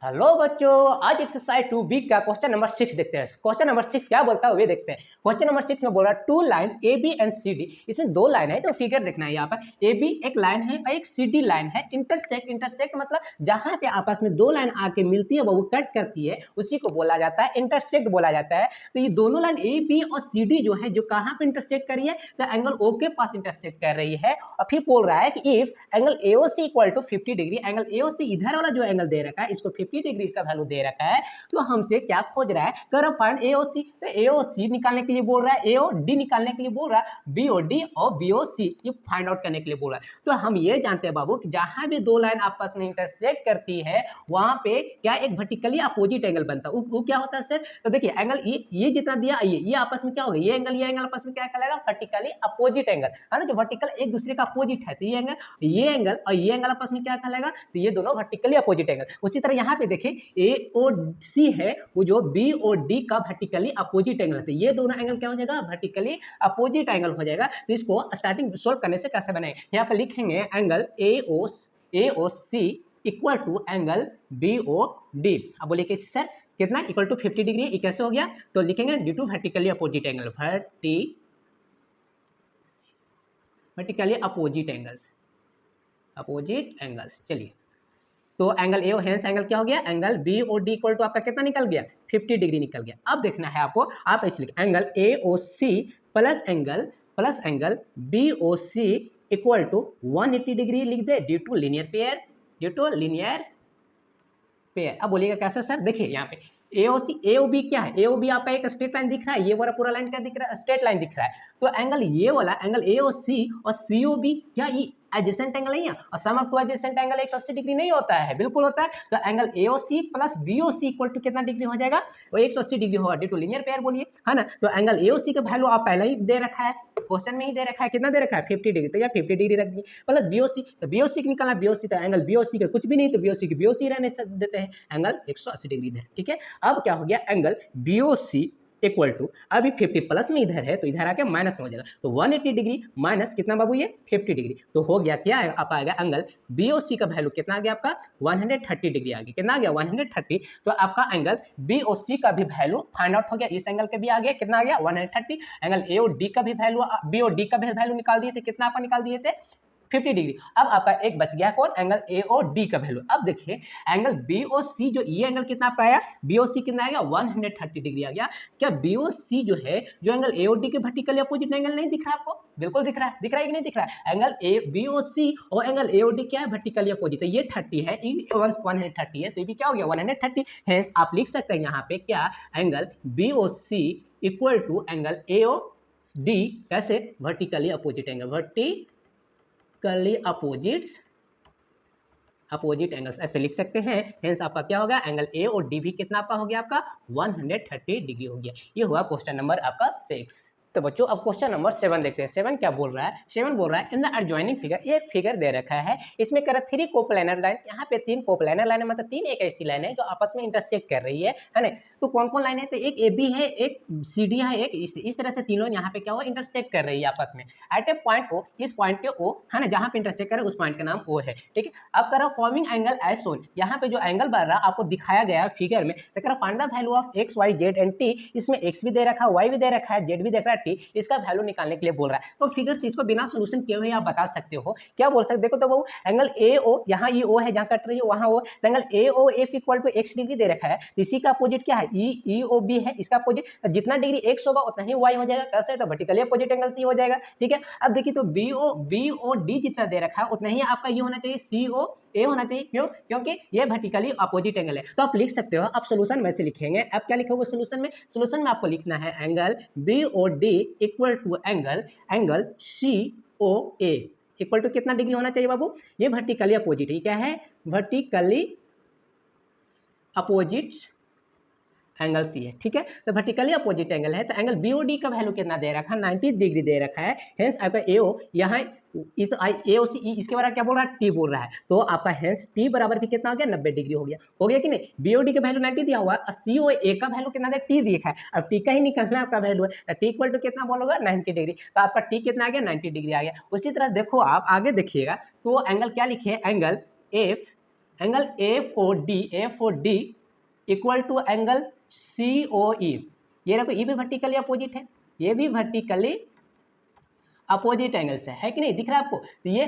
Hello बच्चों, आज exercise 2B का क्वेश्चन नंबर 6 देखते हैं। क्वेश्चन नंबर 6 क्या बोलता है वे देखते हैं। क्वेश्चन नंबर 6 में बोल रहा है two lines A B and C D. इसमें दो लाइन है तो फिगर देखना है। यहाँ पर ए बी एक लाइन है और एक सी डी लाइन है। इंटरसेक्ट मतलब जहां पे आपस में दो लाइन आके मिलती है वो कट करती है, उसी को बोला जाता है इंटरसेक्ट बोला जाता है। तो ये दोनों लाइन ए बी और सी डी जो है जो कहाँ पे इंटरसेक्ट करी है, तो एंगल ओ के पास इंटरसेक्ट कर रही है। और फिर बोल रहा है कि if angle AOC equal to 50 degree, angle AOC इधर वाला जो एंगल दे रखा है इसको 50 डिग्री इसका वैल्यू दे रखा है, तो हमसे क्या खोज रहा है, कर फाइंड एओसी। तो एओसी निकालने के लिए बोल रहा है, एओडी निकालने के लिए बोल रहा है, बीओडी और बीओसी ये फाइंड आउट करने के लिए बोल रहा है। तो हम ये जानते हैं बाबू कि जहां भी दो लाइन आपस में इंटरसेक्ट करती है वहां पे क्या एक वर्टिकली अपोजिट एंगल बनता है। वो क्या होता है सर, तो देखिए एंगल ये जितना दिया ये आपस में क्या होगा, ये एंगल आपस में क्या कहलाएगा, वर्टिकली अपोजिट एंगल है ना। जो वर्टिकल एक दूसरे का अपोजिट है, तो ये एंगल और ये एंगल आपस में क्या कहलाएगा, तो ये दोनों वर्टिकली अपोजिट एंगल। उसी तरह यहाँ पे देखिए ए ओ सी है वो जो बी ओ डी का वर्टिकली अपोजिट एंगल है, तो ये दोनों एंगल क्या हो जाएगा, वर्टिकली अपोजिट एंगल हो जाएगा। तो इसको स्टार्टिंग सोल्व करने से कैसे बनाएंगे, यहाँ पे लिखेंगे angle A O C equal to angle B O D. अब बोलिए कैसे सर, कितना इक्वल टू 50 डिग्री, ये कैसे हो गया, तो लिखेंगे due to vertically opposite angle, vertically opposite angles. चलिए तो एंगल ए हेंस एंगल क्या हो गया, angle B O D equal to आपका कितना निकल गया, 50 डिग्री निकल गया। अब देखना है आपको, आप ऐसे लिखें angle A O C plus angle B O C equal to 180 degree लिख दे ड्यू टू लीनियर पेयर। अब बोलिएगा कैसे सर, देखिए यहाँ पे एओबी क्या है, एओबी आपका एक स्ट्रेट लाइन दिख रहा है, ये वाला पूरा लाइन क्या दिख रहा है, स्ट्रेट लाइन दिख रहा है। तो एंगल ये वाला एंगल एओसी और सीओबी क्या ये एडजेसेंट एंगल नहीं है, और sum of two adjacent angle 180 degree नहीं होता है, बिल्कुल होता है। तो angle AOC plus BOC equal to कितना डिग्री हो जाएगा, वो 180 डिग्री होगा ड्यू टू लीनियर पेयर बोलिए, है ना। तो एंगल एओसी का वैल्यू आप पहले ही दे रखा है, क्वेश्चन में ही दे रखा है, कितना दे रखा है 50 डिग्री, तो यार 50 डिग्री रख दी प्लस बीओसी। तो बीओसी निकाला, बीओसी तो एंगल बीओसी का कुछ भी नहीं, तो बीओसी की बीओसी रहने देते हैं, एंगल 180 डिग्री इधर, ठीक है। अब क्या हो गया, एंगल बीओसी इक्वल टू अभी 50 प्लस में इधर है तो इधर आके माइनस में हो जाएगा, तो 180 डिग्री माइनस कितना बाबू ये 50 डिग्री, तो हो गया क्या आप आएगा एंगल बीओसी का वैल्यू कितना आ गया आपका 130 डिग्री आ गया, कितना आ गया 130। तो आपका एंगल बीओसी का भी वैल्यू फाइंड आउट हो गया, इस एंगल के भी आ गया, कितना आ गया 130। एंगल एओडी का भी वैल्यू बीओडी का भी वैल्यू निकाल दिए थे, कितना आपका निकाल दिए थे 50 डिग्री। अब आपका एक बच गया कौन, एंगल एओडी का वैल्यू। अब देखिए एंगल बीओसी जो ये एंगल कितना आपका आया, बीओसी कितना आएगा 130 डिग्री आ गया। क्या बीओसी जो है जो एंगल एओडी के वर्टिकली अपोजिट एंगल नहीं दिख रहा आपको, बिल्कुल दिख रहा है कि नहीं दिख रहा है। एंगल ए बीओसी और एंगल एओडी क्या है, वर्टिकली अपोजिट, तो ये 30 है, 130 है, तो ये भी क्या हो गया 130। हेंस आप लिख सकते हैं यहाँ पे क्या, angle BOC equal to angle AOD कैसे, vertically opposite angle, opposite angles ऐसे लिख सकते हैं। हेंस आपका क्या होगा, एंगल ए और डी भी कितना आपका हो गया, आपका 130 डिग्री हो गया। ये हुआ क्वेश्चन नंबर आपका 6। तो बच्चों अब क्वेश्चन नंबर 7 देखते हैं। 7 क्या बोल रहा है, 7 बोल रहा है इन द एडजॉइनिंग फिगर, एक फिगर दे रखा है, इसमें कर 3 कोप्लानर लाइन, यहाँ पे 3 कोप्लानर लाइन है, मतलब 3 एक ऐसी लाइन है जो आपस में इंटरसेक्ट कर रही है ना। तो कौन कौन लाइन है, तो एक ए बी है, एक सी डी है, एक इस तरह से तीनों यहाँ पे क्या हुआ इंटरसेक्ट कर रही है आपस में एट ए पॉइंट ओ, इस पॉइंट के ओ है ना, जहाँ पे इंटरसेक्ट कर रहा है उस पॉइंट का नाम ओ है, ठीक है। अब करा फॉर्मिंग एंगल एज शोन, यहाँ पे जो एंगल बन रहा आपको दिखाया गया है फिगर में, तो करा find the value of X Y Z and T, इसमें एक्स भी दे रखा है, वाई भी दे रखा है, जेड भी देख रहा है, टी, इसका वैल्यू निकालने के लिए बोल रहा है। तो फिगर से इसको बिना सॉल्यूशन किए हुए आप बता सकते हो, क्या बोल सकते, देखो तो वो एंगल ए ओ, यहाँ ये ओ है जहाँ कट रही है वहाँ O, angle A O F equal to X degree दे रखा है, इसी का अपोजिट क्या है ई ओ बी है, इसका अपोजिट, जितना डिग्री एक्स होगा उतना ही वाई हो जाएगा, कैसे, तो वर्टिकली अपोजिट एंगल सी हो जाएगा, ठीक है। अब देखिए तो बी ओ डी जितना दे रखा है उतना ही आपका ये होना चाहिए सी ओ ए होना चाहिए, क्यों, क्योंकि ये वर्टिकली अपोजिट एंगल है। तो आप लिख सकते हो, आप सोल्यूशन में से लिखेंगे, अब क्या लिखोगे सोल्यूशन में आपको लिखना है angle B O D equal to angle C O A equal to कितना डिग्री होना चाहिए बाबू, ये वर्टिकली अपोजिट है, क्या है वर्टिकली अपोजिट एंगल सी है, ठीक है। तो वर्टिकली अपोजिट एंगल है, तो एंगल बीओडी का वैल्यू कितना दे रखा है 90 डिग्री दे रखा है। हेंस आपका एओ यहाँ इस एओसी इसके बराबर क्या बोल रहा है टी बोल रहा है, तो आपका हेंस टी बराबर भी कितना हो गया 90 डिग्री हो गया कि नहीं। बीओडी का वैल्यू 90 दिया हुआ है, सीओ ए का वैल्यू कितना दे टी दिया है, अब टी का ही निकलना आपका वैल्यू है, टी इक्वल टू कितना बोलोगा 90 डिग्री, तो आपका टी कितना आ गया 90 डिग्री आ गया। उसी तरह देखो आप आगे देखिएगा, तो एंगल क्या लिखे, angle F angle F O D equal to angle C O E. ये देखो ये भी वर्टिकली अपोजिट है, ये भी वर्टिकली अपोजिट एंगल्स है कि नहीं, दिख रहा है आपको। तो ये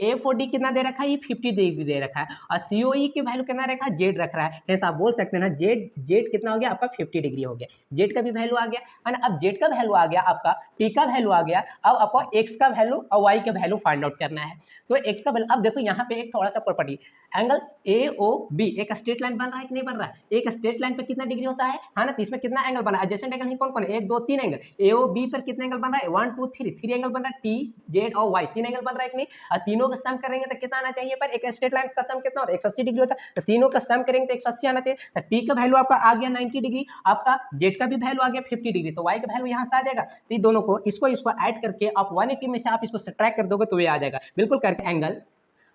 एफ ओ डी कितना दे रखा है, ये 50 डिग्री दे रखा है, और सी ओ ई की वैल्यू कितना रखा है, जेड रख रहा है। ऐसा आप बोल सकते हैं ना, जेड जेड कितना हो गया आपका 50 डिग्री हो गया, जेड का भी वैल्यू आ गया है ना। अब जेड का वैल्यू आ गया आपका, टी का वैल्यू आ गया, अब आपको एक्स का वैल्यू और वाई का वैल्यू फाइंड आउट करना है। तो एक्स का वैल्यू, अब देखो यहाँ पे एक थोड़ा सा property, angle A O B एक स्ट्रेट लाइन बन रहा है कि नहीं बन रहा है, एक स्ट्रेट लाइन पे कितना डिग्री होता है ना, तो इसमें कितना एंगल बना है, एडजेसेंट एंगल ही कौन कौन है, 1 2 3 एंगल। ए ओ बी पर कितना एंगल बन रहा है, 1 2 3 3 एंगल बन रहा है, टी जेड और वाई 3 एंगल बन रहा है कि नहीं। और तीनों का सम करेंगे तो कितना आना चाहिए, पर एक स्ट्रेट लाइन का सम कितना होता है, 180 डिग्री होता है, तो तीनों का सम करेंगे तो 180 आना चाहिए। तो टी का वैल्यू आपका आ गया 90 डिग्री, आपका जेड का भी वैल्यू आ गया 50 डिग्री, तो वाई का वैल्यू यहाँ से आ जाएगा। तो दोनों को इसको ऐड करके आप 180 में से आप इसको सब्ट्रैक्ट कर दोगे तो ये आ जाएगा बिल्कुल करके।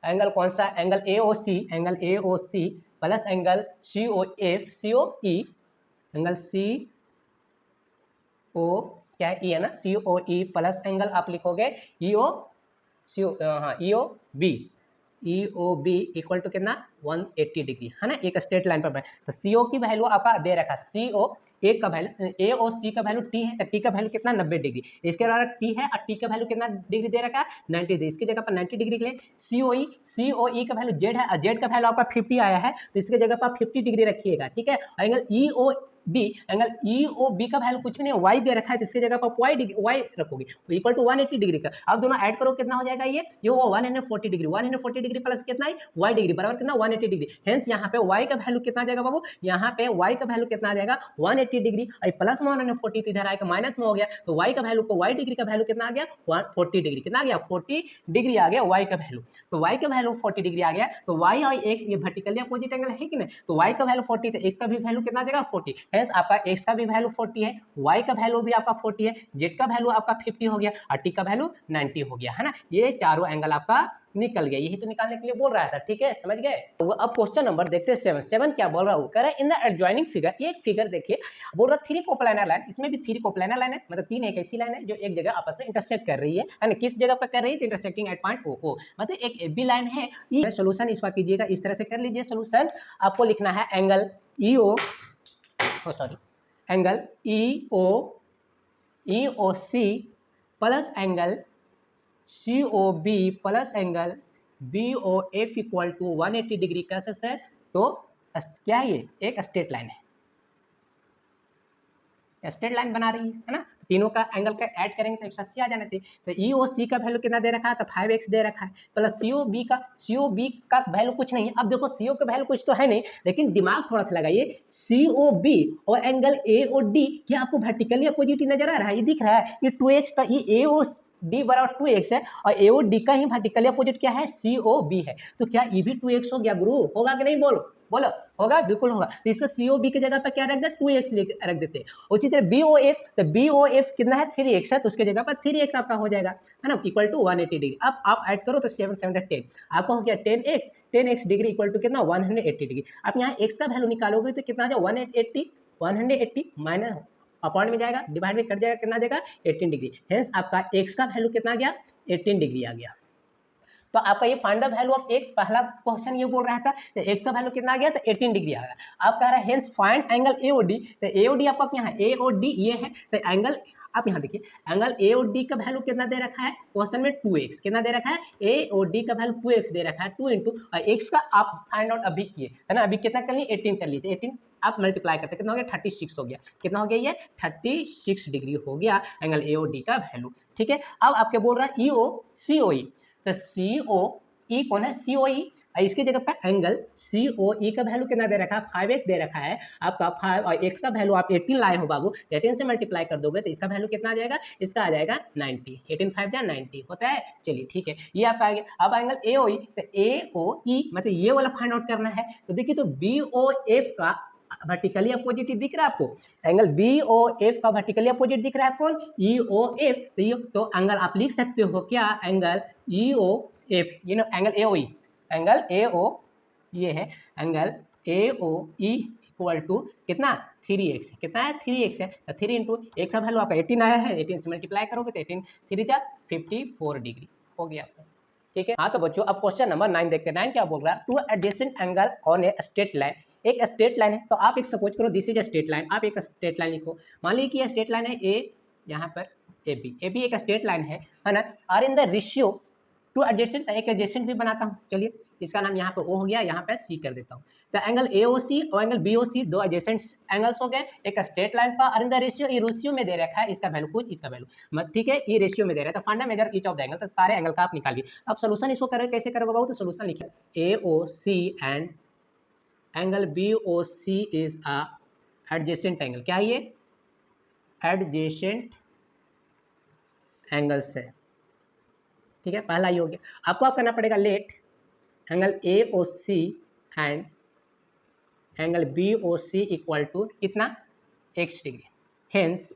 एंगल कौन सा, angle A O C plus angle C O E, angle C O क्या है, ई है ना, सी ओ ई प्लस एंगल आप लिखोगे E O B, E O B equal to कितना 180 डिग्री है ना, एक स्ट्रेट लाइन पर। तो सी ओ की वैल्यू आपका दे रखा, सी ओ एक का वैल्यू, ए और सी का वैल्यू टी है, तो टी का वैल्यू कितना 90 डिग्री, इसके अलावा टी है और टी का वैल्यू कितना डिग्री दे रखा है 90 डिग्री, इसकी जगह पर 90 डिग्री के लिए सी ओ ई का वैल्यू जेड है और जेड का वैल्यू आपका 50 आया है, तो इसकी जगह पर आप 50 डिग्री रखिएगा, ठीक है। और angle E O B, angle E O B का वैल्यू कुछ भी नहीं, वाई दे रखा है, तो इसकी जगह पर वाई रखोगे, इक्वल टू 180 डिग्री का। अब दोनों ऐड करो कितना हो जाएगा, ये 140 डिग्री प्लस कितना है वाई डिग्री बराबर कितना 180 डिग्री। हेंस यहाँ पे वाई का वैल्यू कितना आ जाएगा बाबू, यहाँ पे वाई का वैल्यू कितना आ जाएगा 180 डिग्री, प्लस में 140 इधर आएगा माइनस में हो गया, तो वाई का वैल्यू को वाई डिग्री का वैल्यू कितना आ गया 140 डिग्री, कितना आ गया 40 डिग्री आ गया वाई का वैल्यू। तो वाई का वैल्यू 40 डिग्री आ गया, तो वाई और एक्स ये वर्टिकली अपोजिट एंगल है कि नहीं, तो वाई का वैल्यू 40, तो एक्स का भी वैल्यू कितना आ जाएगा 40। हेंस आपका एक्स का भी वैल्यू 40 है, वाई का वैल्यू भी आपका 40 है, जेड का वैल्यू आपका 50 हो गया और टी का वैल्यू 90 हो गया है ना। ये चारों एंगल आपका निकल गया, यही तो निकालने के लिए बोल रहा था, ठीक है, समझ गए। तो अब क्वेश्चन नंबर देखते हैं 7 क्या बोल रहा हूँ, कह रहा है इन द एडजॉइनिंग फिगर, एक फिगर देखिए बोल रहा 3 कोप्लानर लाइन, इसमें भी 3 कोप्लानर लाइन है, मतलब 3 एक ऐसी लाइन है जो एक जगह आपस में इंटरसेक्ट कर रही है ना, किस जगह पर कर रही है, इंटरसेक्टिंग एट पॉइंट ओ, मतलब एक ए बी लाइन है। ये सोल्यूशन इसका कीजिएगा, इस तरह से कर लीजिए सोल्यूशन। आपको लिखना है angle E O angle E O C plus angle C O B plus angle B O F equal to 180 degree का सर। तो क्या है, ये एक स्ट्रेट लाइन है, स्ट्रेट लाइन बना रही है ना, तीनों का एंगल का ऐड करेंगे तो 180 आ जाना चाहिए। तो ई ओ सी का वैल्यू कितना दे रखा है, तो 5x दे रखा है, प्लस सी ओ बी का वैल्यू कुछ नहीं है। अब देखो सी ओ का वैल्यू कुछ तो है नहीं, लेकिन दिमाग थोड़ा सा लगाइए, सी ओ बी और एंगल ए ओ डी क्या आपको वर्टिकली अपोजिट नजर आ रहा है, ये दिख रहा है, ये 2x था, ये ए ओ डी बराबर 2x है और ए ओ डी का ही वर्टिकली अपोजिट क्या है सी ओ बी है, तो क्या ये भी 2x हो गया गुरु, होगा कि नहीं, बोलो होगा, बिल्कुल होगा। तो इसका सी ओ बी की जगह पर क्या रख दे 2x रख देते हैं। उसी तरह बी ओ एफ, तो बी ओ एफ कितना है 3x है, तो उसके जगह पर 3x आपका हो जाएगा है ना, इक्वल टू 180 डिग्री। अब आप ऐड करो तो 7 7 10 आपका हो गया 10x डिग्री इक्वल टू कितना 180 डिग्री। आप यहाँ x का वैल्यू निकालोगे तो कितना आ जाएगा 180 माइनस अपॉइंट में जाएगा, डिवाइड में कर जाएगा, कितना आ जाएगा 18 डिग्री। हेंस आपका x का वैल्यू कितना आ गया 18 डिग्री आ गया। तो आपका ये find the value of x, पहला क्वेश्चन ये बोल रहा था, तो x का वैल्यू कितना आ गया, तो 18 डिग्री आ गया। आप कह रहा है हेंस फाइंड एंगल AOD, तो AOD आपका यहाँ AOD ये है, तो एंगल आप यहाँ देखिए एंगल AOD का वैल्यू कितना दे रखा है क्वेश्चन में 2x, कितना दे रखा है AOD का वैल्यू 2x दे रखा है, 2 इंटू x का आप फाइंड आउट अभी किए है ना, अभी कितना कर लिए 18 कर लिए, 18 आप मल्टीप्लाई करते कितना हो गया 36 हो गया, कितना हो गया ये 36 डिग्री हो गया एंगल AOD का वैल्यू, ठीक है। अब आपके बोल रहा है COE, तो COE कौन है COE, इसकी जगह पर एंगल COE का वैल्यू कितना दे रखा है 5x दे रखा है आपका 5 और x का वैल्यू आप 18 लाए हो बाबू, 18 से मल्टीप्लाई कर दोगे तो इसका वैल्यू कितना आ जाएगा, इसका आ जाएगा 90, 18 5 जा 90 होता है। चलिए ठीक है, ये आपका आ गया। अब एंगल AOE, तो AOE मतलब ये वाला फाइंड आउट करना है, तो देखिए तो BOF का वर्टिकली अपोजिट दिख रहा है आपको, एंगल BOF का वर्टिकली अपोजिट दिख रहा है कौन EOF, तो एंगल आप लिख सकते हो क्या एंगल EOF, ये ना एंगल AOE, एंगल AO ये है एंगल AOE इक्वल टू कितना 3x, कितना है 3x है, तो 3 इंटू x का वैल्यू आपका 18 आया है, 18 से मल्टीप्लाई करोगे तो 18 3 जा 54 डिग्री हो गया आपका, ठीक है। हाँ तो बच्चों अब क्वेश्चन नंबर 9 देखते हैं। 9 क्या बोल रहा है, to adjacent angle on a straight line. एक स्ट्रेट लाइन है, तो आप एक सपोज करो this is a straight line, आप एक स्ट्रेट लाइन लिखो। मान लीजिए कि ये स्ट्रेट लाइन है ए, यहाँ पर ए बी एक स्ट्रेट लाइन है ना। और in the ratio two adjacent, एक एडजेसेंट भी बनाता हूँ, चलिए इसका नाम यहाँ पे ओ हो गया, यहाँ पे सी कर देता हूँ। तो एंगल AOC और एंगल BOC दो एडजेसेंट एंगल्स हो गए एक स्ट्रेट लाइन पर, और इन द रेशियो, ये रेशियो में दे रखा है, इसका वैल्यू कुछ, इसका वैल्यू ठीक है, ये रेशियो में दे रहा है। तो find the measure each of the angle, तो सारे एंगल का आप निकालिए। अब सोल्यूशन इसको करोगे, कैसे करोगे बाबू, तो सोल्यूशन लिखिए AOC and angle BOC is a adjacent angle. क्या है ये, एडजेसेंट एंगल्स है, ठीक है, पहला ही हो गया। आपको आप करना पड़ेगा let angle AOC and angle BOC equal to कितना, x degree. Hence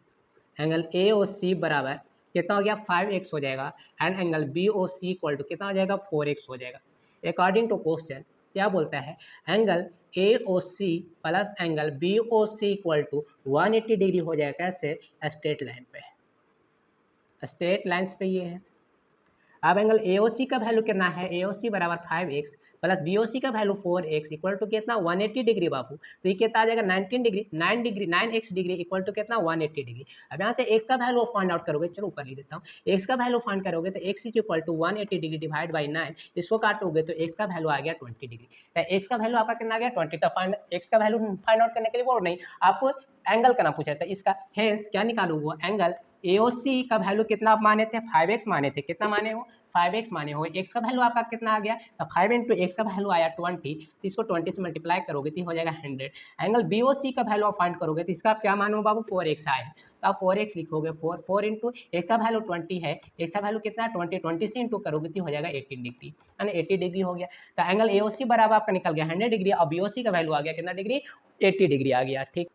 angle AOC बराबर कितना हो गया, 5x हो जाएगा, and angle BOC equal to कितना हो जाएगा, 4x हो जाएगा। अकॉर्डिंग टू क्वेश्चन क्या बोलता है, angle AOC plus angle BOC equal to 180 degree हो जाएगा। कैसे, स्ट्रेट लाइन पे, स्ट्रेट लाइन्स पे ये है। अब एंगल AOC का वैल्यू कितना है, AOC बराबर 5x प्लस BOC का वैल्यू 4x इक्वल टू कितना, 180 डिग्री बाबू। तो ये कितना आ जाएगा, 19 degree, 9x degree equal to कितना, 180 डिग्री। अब यहाँ से x का वैल्यू फाइंड आउट करोगे, चलो ऊपर लिख देता हूँ, x का वैल्यू फाइंड करोगे तो x is equal to 180 degree divide by 9, इसको काटोगे तो x का वैल्यू आ गया 20 डिग्री। तो x का वैल्यू आपका कितना आ गया, 20। तो फाइंड x का वैल्यू फाइंड आउट करने के लिए बोल नहीं, आपको एंगल का नाम पूछा था इसका। हेंस क्या निकालू, वो एंगल AOC का वैल्यू कितना माने थे, 5x माने थे, कितना माने हो, 5x माने हो। x का वैल्यू आपका कितना आ गया, तो 5 इंटू x का वैल्यू आया 20, तो इसको 20 से मल्टीप्लाई करोगे तो हो जाएगा 100। एंगल BOC का वैल्यू आप फाइंड करोगे तो इसका आप क्या मानो बाबू, 4x आया है, तो आप 4x लिखोगे। 4 इंटू x का वैल्यू 20 है, x का वैल्यू कितना है 20 से इंटू करोगे तो हो जाएगा 18 डिग्री, यानी 80 डिग्री हो गया। तो एंगल AOC बराबर आपका निकल गया 100 डिग्री, और BOC का वैल्यू आ गया कितना डिग्री, 80 डिग्री आ गया, ठीक।